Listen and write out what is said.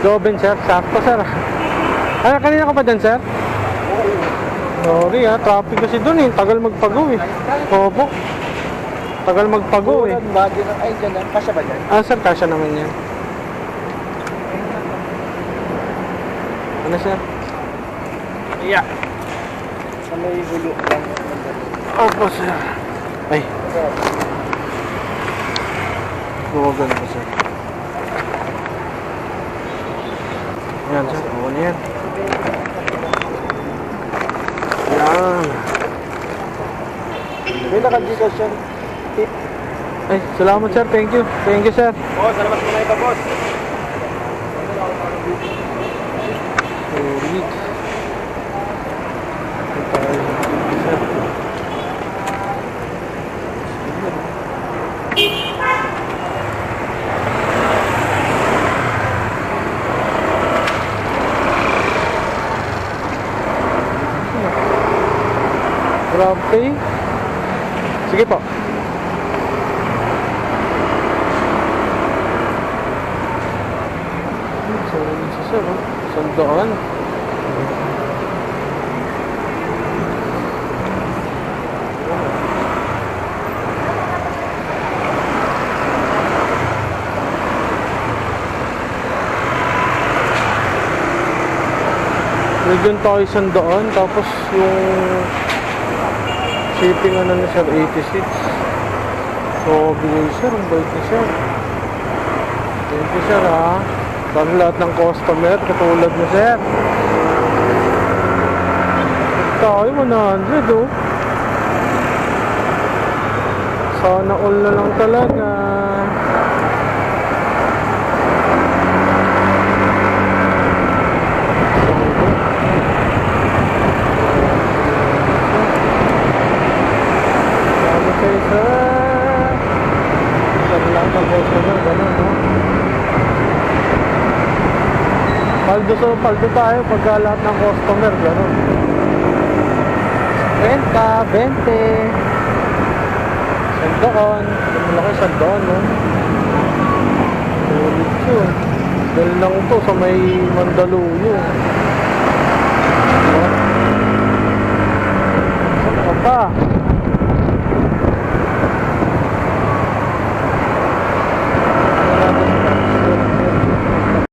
Joven, sir. Sakto, sir. Ay, kanina ka pa dyan, sir? Sorry, traffic kasi dun eh. Tagal magpago eh. Opo. Tagal magpago eh. Ay, dyan lang. Kasya ba dyan? Sir, kasya naman yan. Ano, sir? Yeah. Sa may hulo lang. Opo, sir. Ay. Buwagan po, sir. Yan, sir. Oo na yan. Yan. May naka-Gcash yan. Tip. Ay, salamat, sir. Thank you. Thank you, sir. Salamat mo na iba, boss. Ulit. Grabe. Sige po. Solid si sir, oh. Sandaan. Medyon tayo sandaan. Tapos yung shipping ano na sir, 86. So, bigay sir, ang bait ni sir. Thank you sir ha. Para lahat ng customer, katulad mo sir. Tayo 100 oh. Sana all na lang talaga. Paldo tayo pagka lahat ng customer gano'n. 20, 20 Sandoon. Malaki Sandoon, no? Ulit yun. Dahil lang to sa may Mandaluyong.